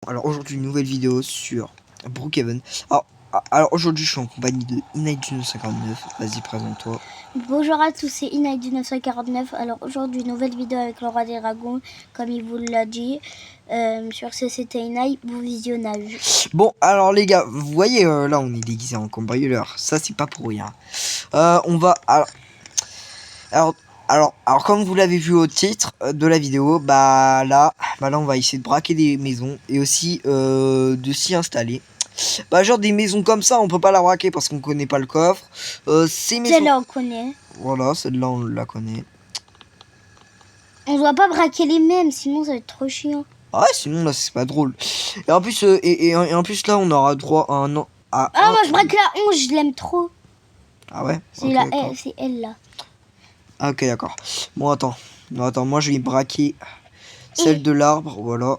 Alors aujourd'hui une nouvelle vidéo sur Brookhaven. Alors aujourd'hui je suis en compagnie de Inai1959. Vas-y, présente-toi. Bonjour à tous, c'est Inai1949. Alors aujourd'hui nouvelle vidéo avec le roi des dragons, comme il vous l'a dit, sur CCT Inai, bon visionnage. Bon alors les gars, vous voyez là on est déguisé en cambrioleur. Ça c'est pas pour rien. On va alors comme vous l'avez vu au titre de la vidéo, bah là on va essayer de braquer des maisons et aussi de s'y installer. Bah genre des maisons comme ça on peut pas la braquer parce qu'on connaît pas le coffre. Ces maisons, Celle-là on connaît. voilà, celle-là on la connaît. On doit pas braquer les mêmes, sinon ça va être trop chiant. Ah ouais, sinon là c'est pas drôle. Et en plus en plus là on aura droit à un an. Ah moi je braque la 11, je l'aime trop. Ah ouais. C'est Okay, c'est elle là. Ah, ok, d'accord. Bon attends. Non, attends, moi je vais braquer celle de l'arbre, voilà.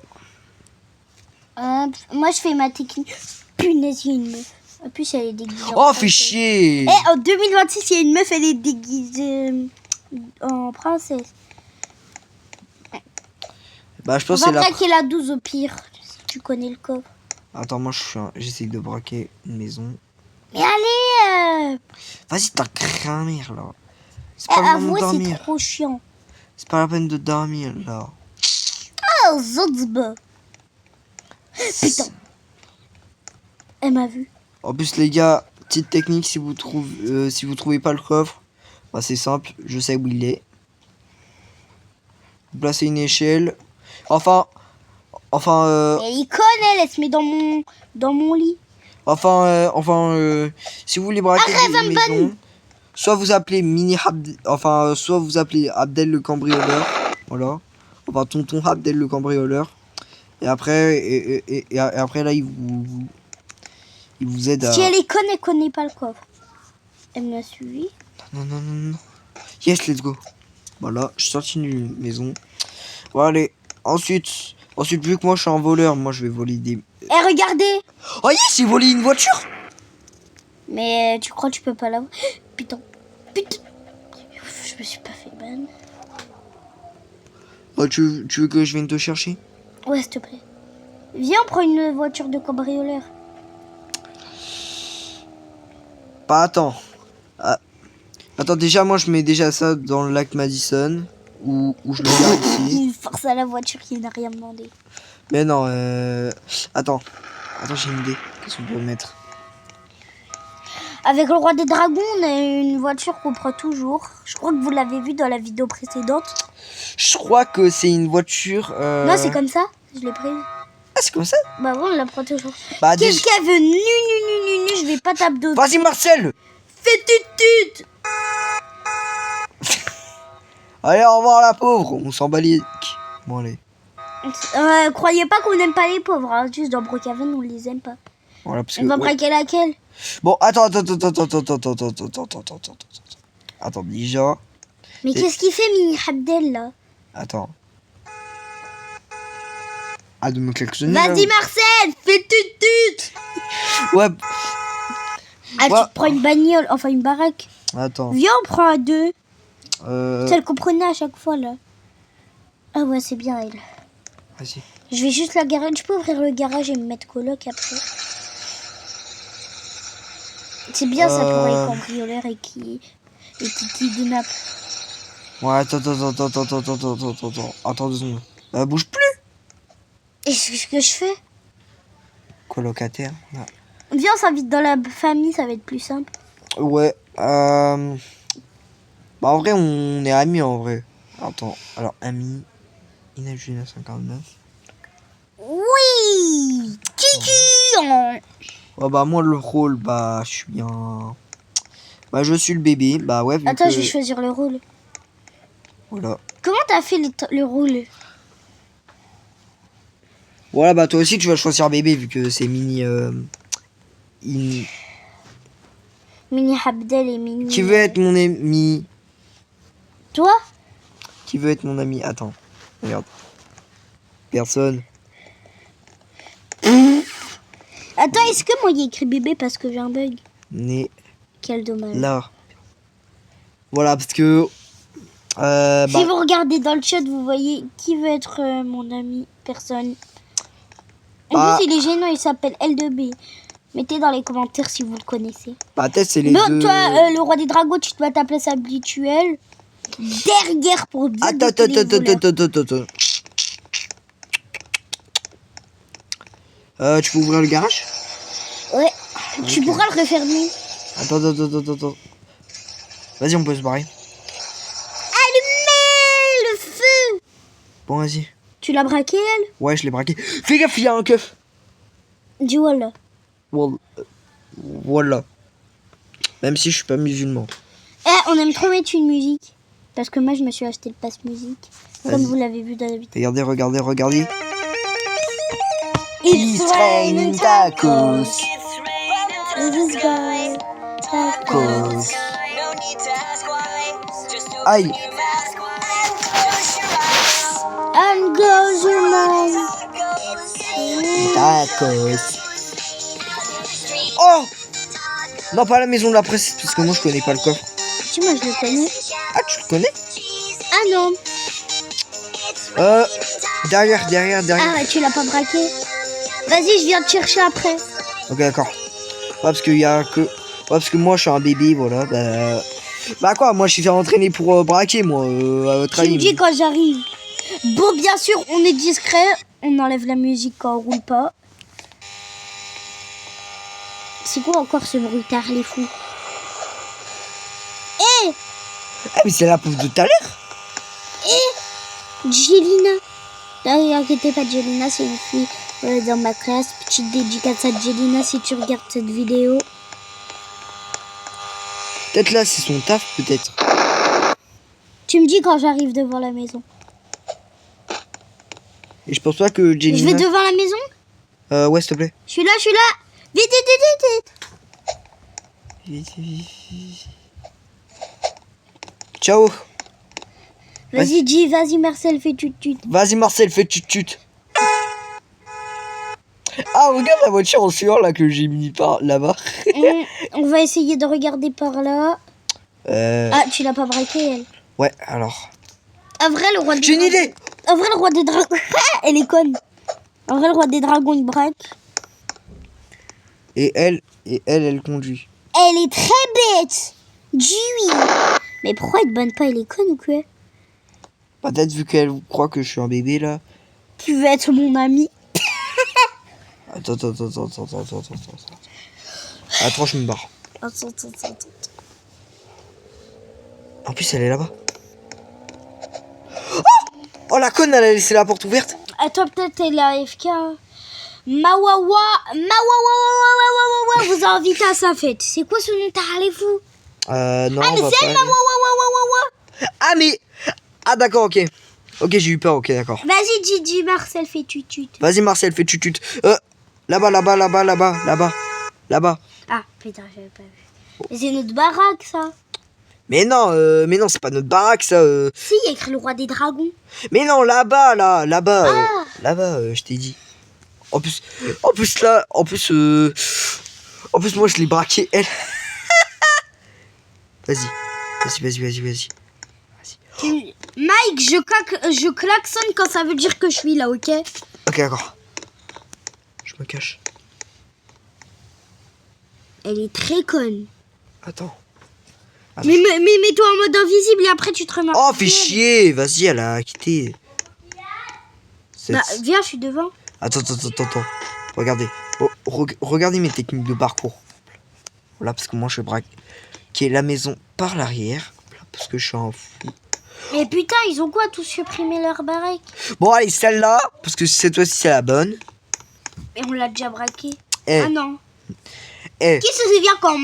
Moi je fais ma technique. Punaise, il y a une meuf. En plus elle est déguisée. Oh, fais chier. En 2026 il y a une meuf, elle est déguisée en princesse. Bah je On pense va c'est la... braquer la 12 au pire, si tu connais le coffre. Attends, moi j'essaie de braquer une maison. Mais allez Vas-y, t'as cramé là. C'est pas le moment de avouez, dormir. c'est trop chiant. C'est pas la peine de dormir là. Oh, Zotzba. Putain. Elle m'a vu. En plus les gars, petite technique, si vous trouvez pas le coffre, bah c'est simple, je sais où il est. Vous placez une échelle. Enfin Elle y connaît, elle se met dans mon lit. si vous voulez braquer une maison, soit vous appelez soit vous appelez Abdel le cambrioleur, voilà. Enfin tonton Abdel le cambrioleur. Et après et après là il vous aide à... Si elle est conne, elle connaît pas le coffre. Elle m'a suivi. Non. Yes, let's go. Voilà, je suis sorti d'une maison. Bon allez, ensuite vu que moi je suis un voleur, moi je vais voler des... Eh, regardez. Oh yes, j'ai volé une voiture. Mais tu crois que tu peux pas l'avoir? Putain. Je me suis pas fait ban. Oh, tu veux que je vienne te chercher? Ouais, s'il te plaît. Viens, on prend une voiture de cambrioleur. Pas attends. Attends, déjà moi je mets déjà ça dans le lac Madison. Ou je le garde ici. Il force à la voiture qui n'a rien demandé. Mais non, attends, j'ai une idée. Qu'est-ce qu'on peut mettre? Avec le roi des dragons, on a une voiture qu'on prend toujours. Je crois que vous l'avez vu dans la vidéo précédente. Je crois que c'est une voiture... Non, c'est comme ça. Je l'ai prise. Ah, c'est comme ça? Bah bon, on la prend toujours. Bah, Quelqu'un veut nu, je vais pas taper d'autres. Vas-y, Marcel. Fais tut. Allez, au revoir la pauvre. On s'en bat les... Bon, allez. Croyez pas qu'on aime pas les pauvres. Hein. Juste dans Brookhaven, on les aime pas. Voilà, parce on va braquer laquelle? Bon, attends. Attends, déjà... Mais qu'est-ce qu'il fait, Mini Abdel, là? Attends. Ah, de me klaxonner. Vas-y, Marcel, fais tut. Ouais. Ah, tu te prends une bagnole, enfin une baraque. Attends. Viens, on prend à deux. Celle qu'on prenait à chaque fois, là. Ah ouais, c'est bien, elle. Vas-y. Je vais juste la garer. Je peux ouvrir le garage et me mettre coloc après. C'est bien ça pour les cambrioleurs et qui kidnappent. Ouais, attends. Attends 2 secondes. Bouge plus. Et ce que je fais? Colocataire. Ouais. Viens, on s'invite dans la famille, ça va être plus simple. Ouais. Bah en vrai, on est amis en vrai. Attends. Alors, amis. Inajuna 59. Oui. Kiki. Ouais, bah moi le rôle, bah je suis un... Bah je suis le bébé. Bah ouais. Attends, je vais choisir le rôle. Voilà. Comment t'as fait le rôle? Voilà, bah toi aussi tu vas choisir bébé vu que c'est Mini... Mini Abdel et Mini... Qui veut être mon ami? Toi? Qui veut être mon ami? Attends. Regarde. Personne. Attends, est-ce que moi il y a écrit bébé parce que j'ai un bug? Né. Quel dommage. Là. Voilà, parce que... si vous regardez dans le chat, vous voyez qui veut être mon ami. Personne. En plus, il est gênant, il s'appelle L2B. Mettez dans les commentaires si vous le connaissez. Bah, peut-être c'est les Non, deux. toi, le roi des dragons, tu dois ta place habituelle. Derrière pour bien Attends. détecter les voleurs. Tu peux ouvrir le garage? Ouais, tu pourras le refermer. Attends. Vas-y, on peut se barrer. Allumez le feu. Bon, vas-y. Tu l'as braqué, elle? Ouais, je l'ai braqué. Fais gaffe, il y a un keuf. Dis voilà. Voilà. Même si je suis pas musulman. On aime trop mettre une musique. Parce que moi, je me suis acheté le pass musique. Comme Vas-y. vous l'avez vu dans la vidéo. Regardez. It's raining tacos. This guy. Tacos. Aïe. And goes your mind. Tacos. Oh! Non, pas la maison de la presse, parce que moi je connais pas le coffre. Si, moi, je le connais. Ah, tu le connais? Ah non. Derrière. Ah, tu l'as pas braqué. Vas-y, je viens te chercher après. Ok, d'accord. Ouais, parce qu'il y a que... Ouais, parce que moi je suis un bébé, voilà. Bah quoi, moi je suis fait entraîner pour braquer, moi, à votre Tu avis. me dis quand j'arrive. Bon, bien sûr, on est discret. On enlève la musique quand on roule pas. C'est quoi encore ce bruitard, les fous? Hé, Ah, mais c'est la pauvre de tout à l'heure. Jelina. Inquiétez pas, Jelina, c'est une fille dans ma classe. Petite dédicace à Jelina si tu regardes cette vidéo. Peut-être là, c'est son taf, peut-être. Tu me dis quand j'arrive devant la maison. Et je pense pas que Je Jenny. vais devant la maison? Ouais, s'il te plaît. Je suis là. Vite. Ciao. Vas-y, dis, vas-y, Marcel, fais tut. Vas-y, Marcel, fais tut. Ah, regarde la voiture en sueur là que j'ai mis par là-bas. On va essayer de regarder par là. Ah, tu l'as pas braqué, elle. Ouais, alors. En vrai, le roi des J'ai une idée. En vrai, le roi des dragons. Elle est conne. En vrai, le roi des dragons, il braque. Et elle conduit. Elle est très bête. Oui. Mais pourquoi elle te bonne pas? Elle est conne ou quoi? Peut-être vu qu'elle croit que je suis un bébé là. Tu veux être mon ami? Attends. Attends, je me barre. Attends. En plus, elle est là-bas. Oh, la conne, elle a laissé la porte ouverte. Attends, peut-être elle est AFK. Mawawa vous a invité à sa fête. C'est quoi ce nom? T'as les fous? Non. Ah, mais c'est elle, Mawawa. Ah, mais. Ah, d'accord, ok. Ok, j'ai eu peur, ok, d'accord. Vas-y, Gigi, Marcel, fais tut. Vas-y, Marcel, fais tut. Là-bas. Ah, putain, j'avais pas vu. Mais c'est notre baraque, ça. Mais non, c'est pas notre baraque, ça. Si, il y a écrit le roi des dragons. Mais non, là-bas, là-bas. Ah. Là-bas, je t'ai dit. En plus, moi, je l'ai braqué, elle. Vas-y. Mike, je klaxonne quand ça veut dire que je suis là, ok? Ok, d'accord. Je me cache. Elle est très conne. Attends. Mais mets-toi en mode invisible et après tu te remarques. Oh, fais chier. Vas-y, elle a quitté. Bah, viens, je suis devant. Attends. Regardez. Regardez mes techniques de parcours. Voilà, parce que moi, je braque. Qui est la maison par l'arrière. Parce que je suis un fou. Mais putain, ils ont quoi tous supprimé leur baraque? Bon, allez, celle-là. Parce que cette fois-ci, c'est la bonne. Et on l'a déjà braqué. Eh. Ah non. Eh. Qui se souvient quand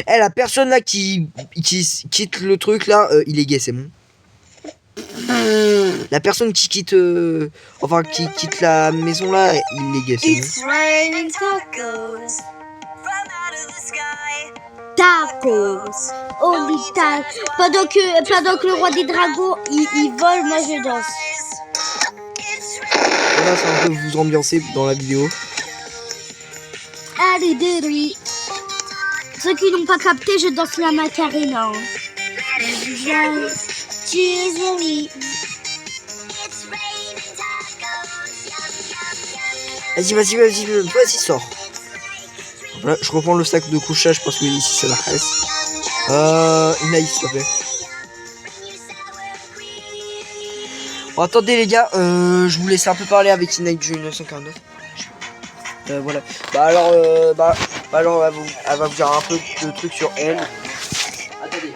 la personne là qui quitte le truc là, il est gay, c'est bon. La personne qui quitte qui quitte la maison là, il est gay, c'est bon. It's raining tacos from out of the sky. Tacos, only tacos. Pendant que le roi des dragons il vole, moi je danse. Voilà, ça va un peu vous ambiancer dans la vidéo. Allez, Derry. Ceux qui n'ont pas capté, je danse la Macarena. Vas-y, sors. Voilà, je reprends le sac de couchage parce que ici c'est la reste. Inaïs, s'il te plaît. Bon, attendez les gars, je vous laisse un peu parler avec Inaïs du 1949. Voilà. Alors elle va vous dire un peu de trucs sur elle. Attendez.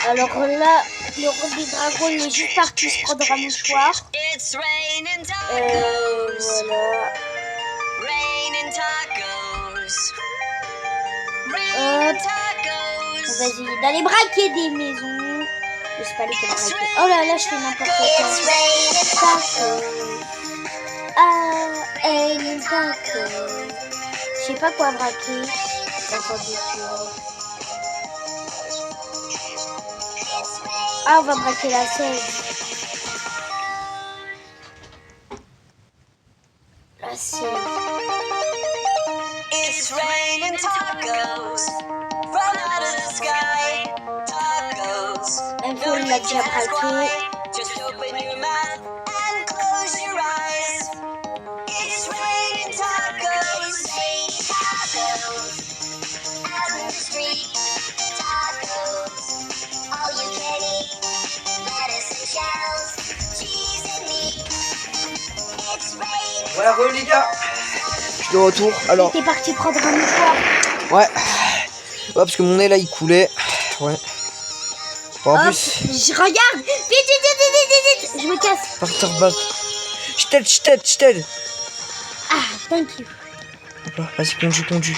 Alors là, le roi des dragons il est juste parti se prendre un mouchoir. Voilà. Vas-y, d'aller braquer des maisons. Je sais pas lesquelles braquer. Oh là là, je fais n'importe quoi. Je sais pas quoi braquer. Attendez. Ah, on va braquer la scène. La scène. It's raining tacos from out of the sky. Tacos. Un peu, il l'a déjà braqué. Just open your mouth and close your eyes. It's raining tacos. Tacos. Out in the street. Tacos. All you can eat. Lettuce and shells. Cheese and meat. It's raining. Voilà, les gars. De retour, alors. T'es parti prendre un mouchoir. Ouais, parce que mon nez là il coulait. Ouais. Bon, en plus. Je regarde. Vite. Je me casse. Partir back. Je t'aide. Ah, thank you. Hop là, vas-y, conduis.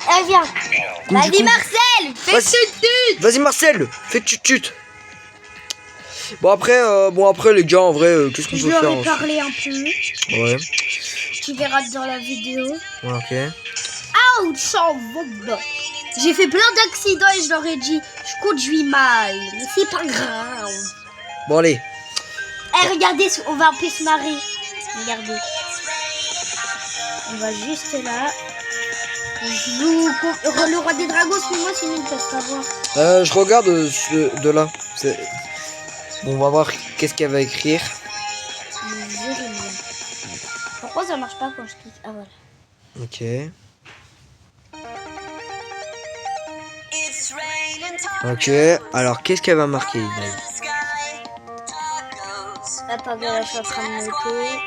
Eh, viens. Conduis. Vas-y, Marcel. Fais tut. Vas-y, Marcel, fais tut. Bon après les gars, en vrai, qu'est-ce qu'on Je peut faire? leur ai parlé un peu. Ouais. Tu verras dans la vidéo. Ouais, ok. Ouch, j'ai fait plein d'accidents et je leur ai dit je conduis mal, mais c'est pas grave. Bon allez. Eh, regardez, on va un peu se marrer. Regardez. On va juste là. Le roi des dragons, c'est moi, sinon ils ne peuvent pas voir. Je regarde de là. Bon, on va voir qu'est-ce qu'elle va écrire. Pourquoi ça marche pas quand je clique? Ah voilà. Ok. Ok, alors qu'est-ce qu'elle va marquer? Attendez, là je suis en train de noter.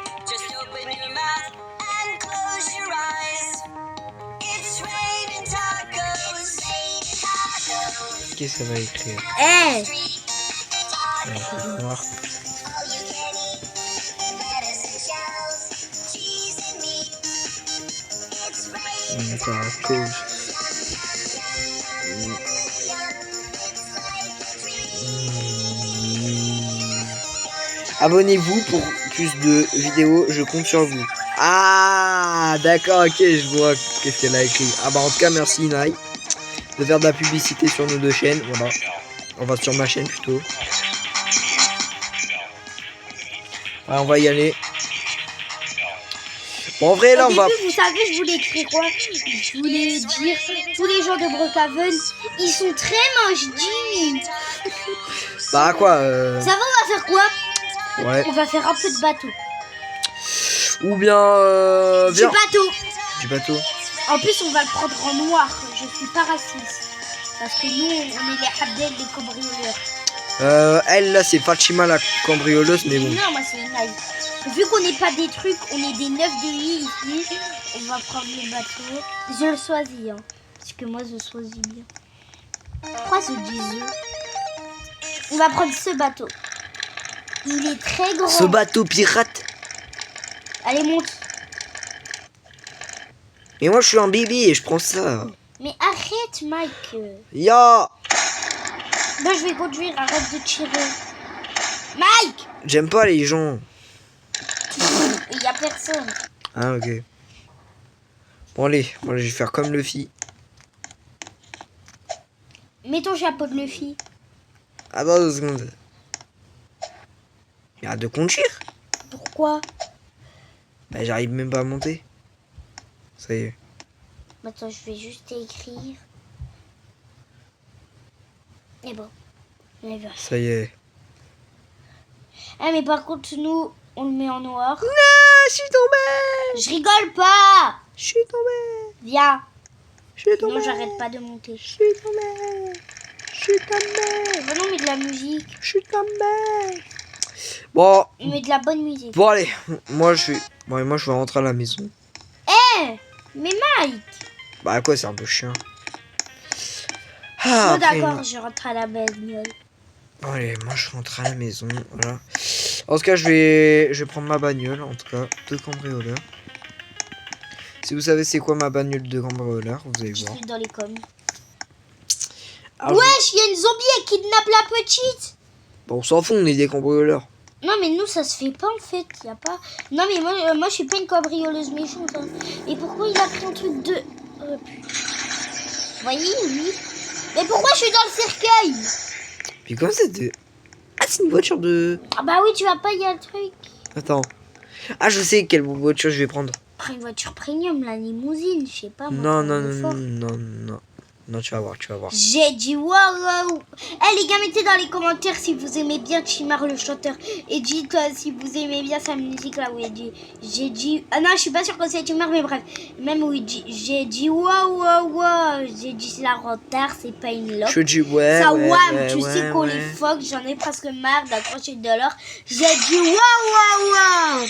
Qu'est-ce qu'elle va écrire? Eh, Noir. Abonnez-vous pour plus de vidéos, je compte sur vous. Ah, d'accord, ok, je vois qu'est-ce qu'elle a écrit. Ah bah en tout cas, merci Inaï de faire de la publicité sur nos deux chaînes. Voilà, on va sur ma chaîne plutôt. Ouais, on va y aller. Bon, en vrai, là, au on va... début, vous savez, je voulais écrire quoi? Je voulais dire, tous les gens de Brookhaven, ils sont très moches, dis. Bah, quoi Ça va, on va faire quoi? Ouais. On va faire un peu de bateau. Ou bien... Du bateau. Du bateau. En plus, on va le prendre en noir. Je suis pas raciste. Parce que nous, on est les Abdel, les cambrioleurs. Elle, là, c'est Fatima, la cambrioleuse, mais bon. Non, moi, c'est Inaï. Vu qu'on n'est pas des trucs, on est des 9 de I ici. On va prendre le bateau. Je le choisis, hein. Parce que moi, je choisis bien. Pourquoi je dis je? On va prendre ce bateau. Il est très grand. Ce bateau pirate. Allez, monte. Mais moi, je suis un bébé et je prends ça. Mais arrête, Mike. Ya. Moi, je vais conduire. Arrête de tirer. Mike. J'aime pas les gens. Il y a personne. Ah, ok. Bon, allez, moi, je vais faire comme Luffy. Mets ton chapeau de Luffy. Attends 2 secondes. Il y a de conduire. Pourquoi? Bah, j'arrive même pas à monter. Ça y est. Attends, je vais juste écrire. Et bon. Et ben. Ça y est. Ah, mais par contre, nous, on le met en noir. Non, je suis tombé. Je rigole pas. Je suis tombé. Viens. Je suis tombé. Non, j'arrête pas de monter. Je suis tombé. Je suis tombé. Oh non, mais de la musique. Je suis tombé. Bon. Mais de la bonne musique. Bon allez, moi je vais rentrer à la maison. Mais Mike. Bah quoi, c'est un peu chiant. Bon, après, d'accord, je rentre à la bagnole. bon, allez, moi je rentre à la maison, voilà. En tout cas, je vais prendre ma bagnole, en tout cas, de cambrioleur. Si vous savez c'est quoi ma bagnole de cambrioleur, vous allez Je voir. suis dans les coms. Ah, Wesh, il y a une zombie, elle kidnappe la petite. bon, on s'en fout, on est des cambrioleurs. Non, mais nous, ça se fait pas en fait. Y a pas. Non, mais moi je suis pas une cambrioleuse méchante. Hein. Et pourquoi il a pris un truc de. Oh, putain. Vous voyez, lui. Mais pourquoi je suis dans le cercueil? Puis comme c'est de... Ah, c'est une voiture de... Ah, bah oui, tu vas pas, y a le truc. Attends. Ah, je sais quelle voiture je vais prendre. Prends une voiture premium, la limousine, je sais pas. Moi, Non, pour non, le non, fort. non, non. Non, tu vas voir, tu vas voir. J'ai dit waouh. Eh les gars, mettez dans les commentaires si vous aimez bien Chimar le chanteur. Et dites si vous aimez bien sa musique là où il dit. J'ai dit. Ah non, je suis pas sûre que c'est Chimar, mais bref. Même où il dit. J'ai dit waouh waouh waouh. J'ai dit c'est la retard, c'est pas une loque. Je dis ouais, Ça ouais, wham, ouais, tu ouais, sais qu'on ouais. les fuck, j'en ai presque marre d'accrocher de l'or. J'ai dit waouh waouh waouh.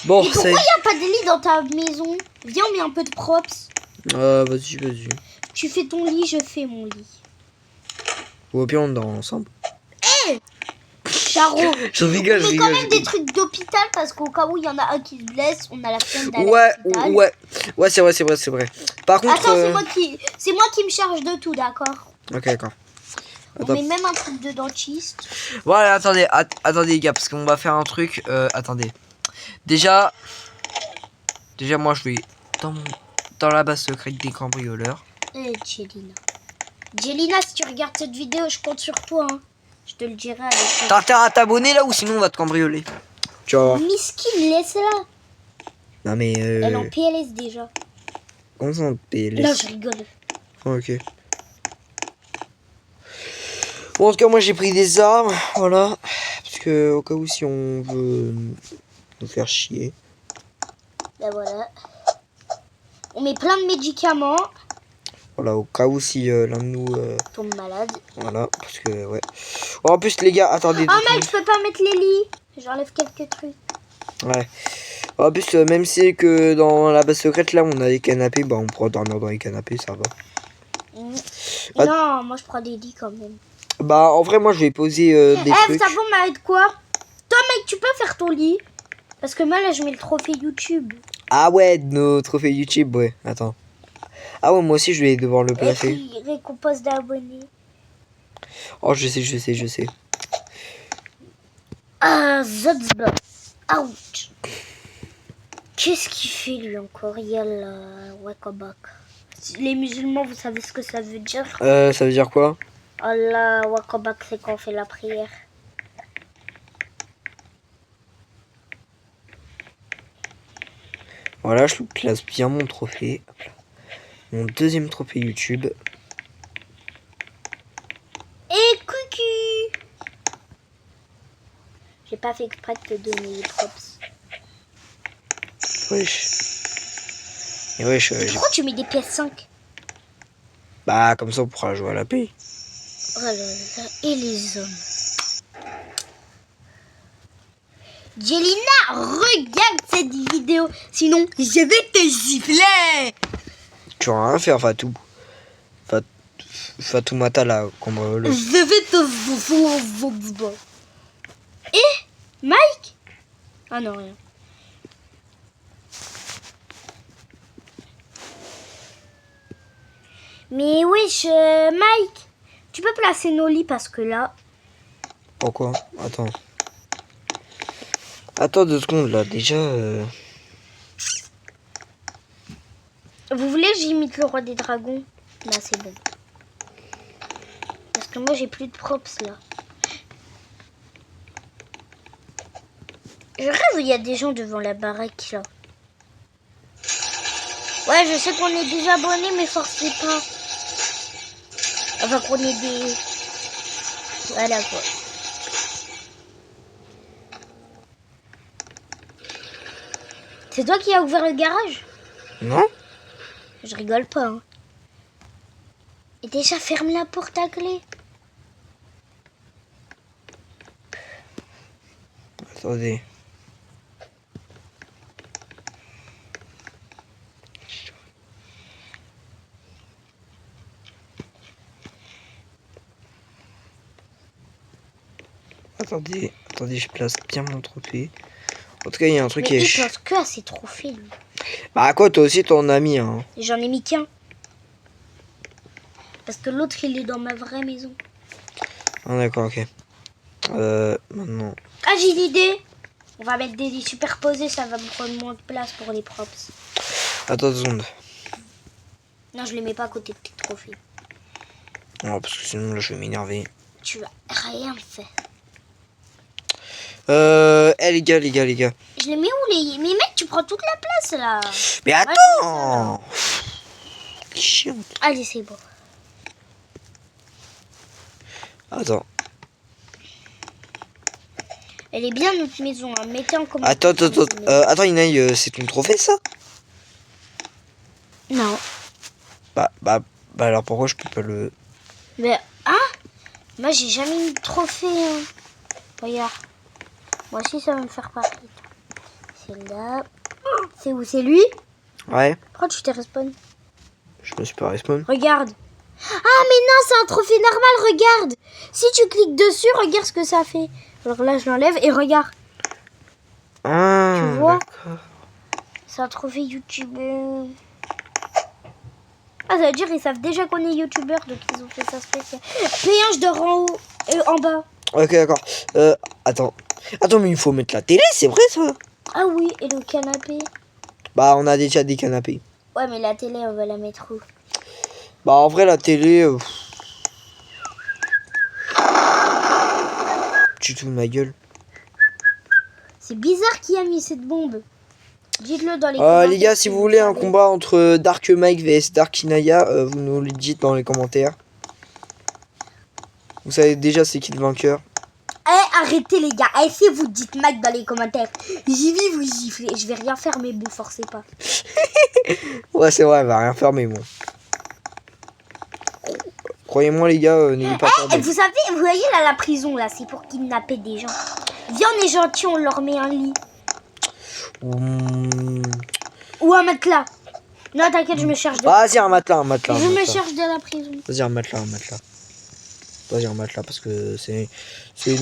Bon, Et pourquoi c'est... y a pas de lit dans ta maison? Viens, on met un peu de props. Vas-y, vas-y. Tu fais ton lit, je fais mon lit. Ou au pire, on dort ensemble. Charo. Je rigole, je Mais rigole. quand même je des rigole. trucs d'hôpital parce qu'au cas où il y en a un qui se blesse, on a la flemme d'aller Ouais, à l'hôpital. ouais, c'est vrai, c'est vrai, c'est vrai. Par contre, Attends, c'est moi qui me charge de tout, d'accord? ok, d'accord. On Attends. met même un truc de dentiste. Voilà, attendez, attendez les gars, parce qu'on va faire un truc. Attendez. Déjà, moi, je vais dans la base secrète des cambrioleurs. Eh, Jelina. Jelina, si tu regardes cette vidéo, je compte sur toi. Hein. Je te le dirai avec. T'as intérêt à t'abonner là ou sinon on va te cambrioler. Tu vas voir. Miskin, laisse-la. Non mais Elle est en PLS déjà. comment ça on te Là, je rigole. Ok. Bon, en tout cas, moi j'ai pris des armes, voilà. Parce que au cas où si on veut nous faire chier. Ben voilà. On met plein de médicaments. Voilà, au cas où si l'un de nous. Tombe malade. Voilà, parce que ouais. Oh, en plus, les gars, attendez. Oh mec, je peux pas mettre les lits. J'enlève quelques trucs. Ouais. En plus, même si c'est que dans la base secrète, là, on a les canapés, bah on pourra dormir dans les canapés, ça va. Ah. Non, moi je prends des lits quand même. Bah, en vrai, moi, je vais poser des trucs. Ça vous m'arrête quoi? Toi mec, tu peux faire ton lit? Parce que moi là, je mets le trophée YouTube. Ah ouais, nos trophées YouTube, ouais. Attends. Ah ouais, moi aussi, je vais devoir le Et placer. puis, récompense d'abonnés. Oh, je sais. Ah, Zotzba. Ouch. Qu'est-ce qu'il fait lui encore? Il y a la Wakabak. Les musulmans, vous savez ce que ça veut dire? Ça veut dire quoi? Allah, Wakabak, c'est quand on fait la prière. Voilà, je place bien mon trophée. Hop là. Mon deuxième trophée YouTube. Et coucou! J'ai pas fait exprès de te donner les props. Wesh. Et wesh, Pourquoi tu mets des pièces 5? bah, comme ça, on pourra jouer à la paix. Oh là là, et les hommes. Jelina, regarde cette vidéo, sinon je vais te gifler. Tu vas rien faire, Fatou. Fatoumata, là, cambrioleuse. Je vais te... Eh, Mike? Ah non, rien. Mais wesh, Mike, tu peux placer nos lits parce que là... Pourquoi? Attends. Attends 2 secondes, là, déjà... Vous voulez que j'imite le roi des dragons? Là, c'est bon. Parce que moi, j'ai plus de props, là. Je rêve où il y a des gens devant la baraque, là. Ouais, je sais qu'on est des abonnés, mais forcez pas. Enfin, qu'on est des... Voilà, quoi. C'est toi qui as ouvert le garage? Non? Je rigole pas. Hein. Et déjà, ferme la porte à clé. Attendez. Attendez, je place bien mon trophée. En tout cas, il y a un truc Mais qui est... il pense que à ses trophées, lui. Bah, à quoi, toi aussi, t'en as mis, hein? Et j'en ai mis qu'un. Parce que l'autre, il est dans ma vraie maison. Ah, d'accord, ok. Maintenant... Ah, j'ai une idée. On va mettre des lits superposés, ça va me prendre moins de place pour les props. Attends 2 secondes. Non, je les mets pas à côté de tes trophées. Non, parce que sinon, là, je vais m'énerver. Tu vas rien faire. Les gars. Je les mets où les... Mais mec, tu prends toute la place, là. Mais attends! Chiant. Allez, c'est bon. Attends. Elle est bien, notre maison. Hein. Mettez en commentaire. Attends, Inaï, c'est ton trophée, ça? Non. Bah, alors pourquoi je peux pas le... Mais, ah, moi, j'ai jamais mis de trophée. Hein. Regarde. Moi aussi, ça va me faire partie. C'est là. C'est où? C'est lui? Ouais, Pourquoi tu t'es respawn? je me suis pas respawn. Regarde. Ah, mais non, c'est un trophée normal, regarde. Si tu cliques dessus, regarde ce que ça fait. Alors là, je l'enlève et regarde. Ah, Tu vois? d'accord. C'est un trophée youtubeur. Ah, ça veut dire qu'ils savent déjà qu'on est youtubeur, donc ils ont fait ça spécial. P1, je dors en haut et en bas. Ok, d'accord. Attends, mais il faut mettre la télé, c'est vrai, ça? Ah oui, et le canapé. Bah, on a déjà des canapés. Ouais, mais la télé, on va la mettre où? Bah, en vrai, la télé... Tu te fous de ma gueule. C'est bizarre qui a mis cette bombe. Dites-le dans les commentaires. Les gars, si vous voulez un savez. combat entre Dark Mike vs Dark Inaya, vous nous le dites dans les commentaires. Vous savez déjà c'est qui le vainqueur. Eh, arrêtez les gars. Eh, si vous dites Mike dans les commentaires, j'y vais, vous giflez. Je vais rien faire, mais bon, forcez pas. Ouais, c'est vrai, elle va rien faire, mais bon. Croyez-moi, les gars, n'ayez pas peur Eh, de... vous savez, vous voyez là la prison là, c'est pour kidnapper des gens. Viens, on est gentil, on leur met un lit. Ou un matelas. Non, t'inquiète, je me cherche de... Vas-y, un matelas, Je me cherche de la prison. Vas-y, un matelas. Vas-y, un matelas, parce que c'est... C'est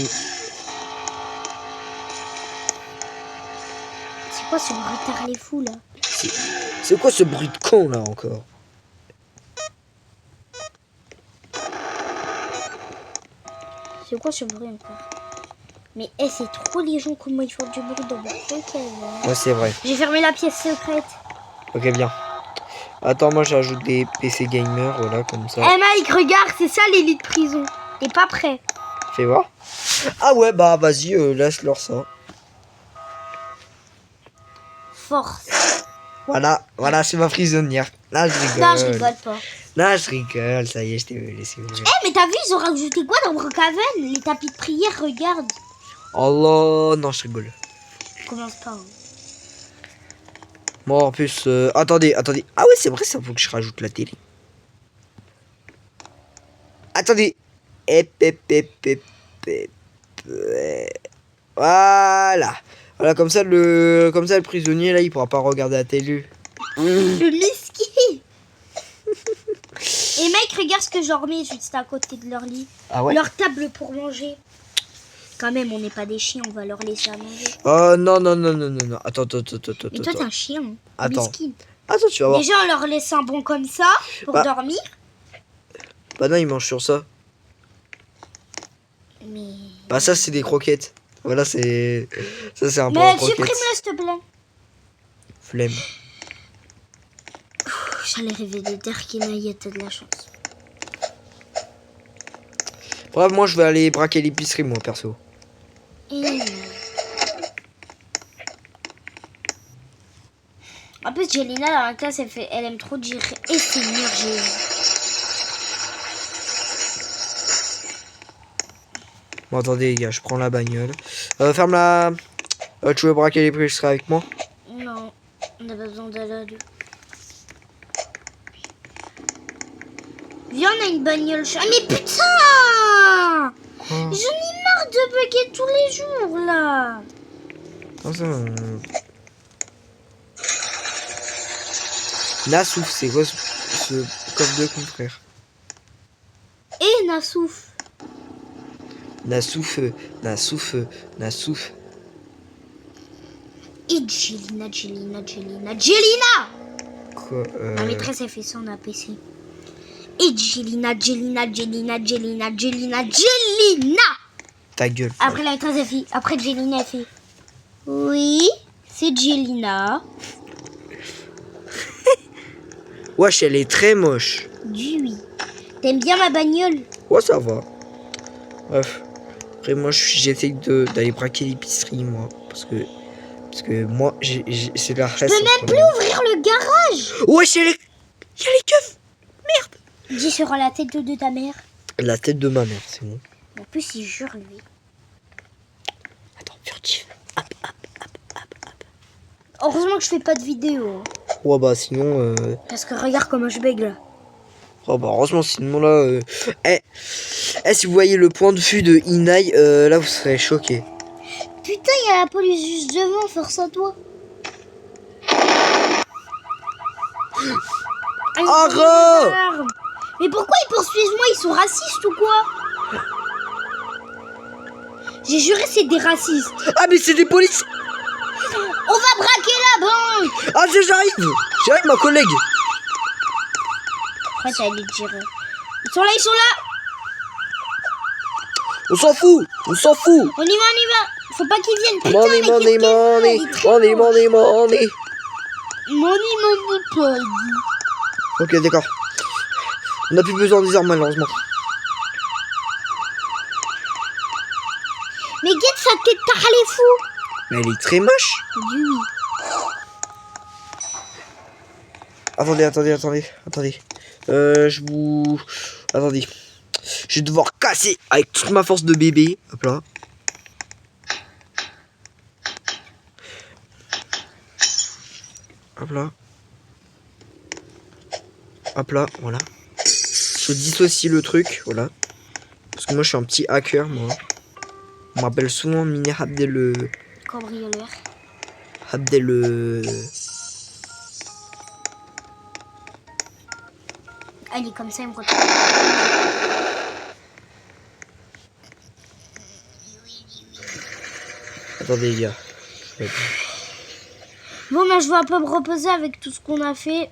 quoi ce bruitard les fous là? C'est quoi ce bruit de con, là, encore? C'est quoi ce bruit encore? Mais eh, c'est trop les gens comment ils font du bruit dans mon truc. Ouais, c'est vrai. J'ai fermé la pièce secrète. Ok, bien. Attends, moi, j'ajoute des PC gamer, voilà, comme ça. Eh Mike, regarde, c'est ça les lits de prison. T'es pas prêt? Fais voir. Ah ouais, bah, vas-y, laisse-leur ça. Force. Voilà, c'est ma prisonnière. Là, je rigole. Non, je rigole pas. Là, je rigole, ça y est, je t'ai laissé ouvrir. Eh, mais t'as vu, ils ont rajouté quoi dans Brookhaven? Les tapis de prière, regarde. Oh là, non, je rigole. Commence pas. Hein. Bon, en plus, attendez. Ah ouais, c'est vrai, ça faut que je rajoute la télé. Attendez. Voilà. Voilà, comme ça, le prisonnier, là, il pourra pas regarder la télé. Le miskin. Et mec, regarde ce que j'en remets juste à côté de leur lit. Ah ouais? Leur table pour manger. Quand même, on n'est pas des chiens, on va leur laisser à manger. Oh non. Attends. Mais toi, t'es un chien. Hein. Attends. Miskin. Attends, tu vas voir. Déjà, on leur laisse un bon comme ça pour Bah. dormir. Bah non, il mange sur ça. Mais. Bah ça, c'est des croquettes. Voilà, c'est... Ça, c'est un peu Mais un croquette. supprime-le, s'il te plaît. Flemme. J'allais rêver de Dark Inaya, t'as de la chance. Bref, moi, je vais aller braquer l'épicerie, moi, perso. En plus, Jelena dans la classe, elle aime trop dire et c'est mieux. Bon, attendez, les gars, je prends la bagnole. Ferme la... tu veux braquer l'épicerie avec moi? Non. On a pas besoin d'aller à deux. Viens, on a une bagnole. Ah, mais putain! Quoi? J'en ai marre de bugger tous les jours, là. Comment ça Nassouf, c'est quoi ce coffre de confrère? Et Nassouf. Nassouf. Et Jelina. Quoi Ma maîtresse, elle fait ça en APC. Et Jelina. Ta gueule. Après la maîtresse, elle fait. Après Jelina, elle fait. Oui, c'est Jelina. Wesh, elle est très moche. Du oui. T'aimes bien ma bagnole? Ouais, ça va. Bref. Après, moi, j'essaye d'aller braquer l'épicerie, moi. Parce que moi, c'est la reste. Je peux même plus ouvrir le garage. Wesh, il y a les keufs. Merde. Dis sur la tête de ta mère. La tête de ma mère, c'est bon. En plus, il jure, lui. Attends, furtif. Hop. Heureusement que je fais pas de vidéo. Ouais, bah, sinon... Parce que regarde comment je bègue là. Oh, bah, heureusement, sinon, là... si vous voyez le point de vue de Inai, là, vous serez choqués. Putain, il y a la police juste devant, force à toi. Arrête! Mais pourquoi ils poursuivent moi? Ils sont racistes ou quoi? J'ai juré c'est des racistes. Ah, mais c'est des policiers. On va braquer la banque. Ah, j'arrive, ma collègue. Après t'allais te dire. Ils sont là. On s'en fout. On y va. Faut pas qu'ils viennent. Putain, mais qu'est-ce qu'elle veut? Elle est très moche. Money, pas. Ok, d'accord. On n'a plus besoin des armes, malheureusement. Mais guette sa tête, t'as les fous. Mais elle est très moche. Oui. Attendez. Attendez. Je vais devoir casser avec toute ma force de bébé. Hop là. Hop là, voilà. Je dissocie le truc, voilà. Parce que moi je suis un petit hacker, moi. On m'appelle souvent Mini Abdel. Cambrioleur. Allez, comme ça, il me retrouve. Attendez, les gars. Bon, moi, je vais un peu me reposer avec tout ce qu'on a fait.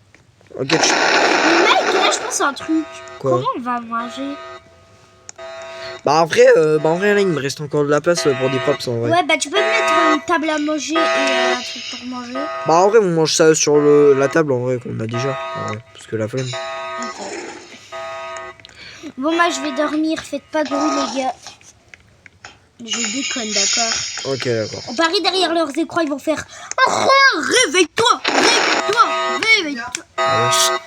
Ok, Mais mec, là, je pense à un truc. Quoi? Comment on va manger? Bah en vrai, là, il me reste encore de la place pour des props en vrai. Ouais, bah, tu peux me mettre une table à manger et un truc pour manger. Bah en vrai, on mange ça sur la table en vrai qu'on a déjà. En vrai, parce que la flemme. Ok. Bon, moi, je vais dormir. Faites pas de bruit, les gars. Je déconne, d'accord? Ok, d'accord. On parie derrière leurs écrans, ils vont faire. Oh, réveille-toi! Ah ouais.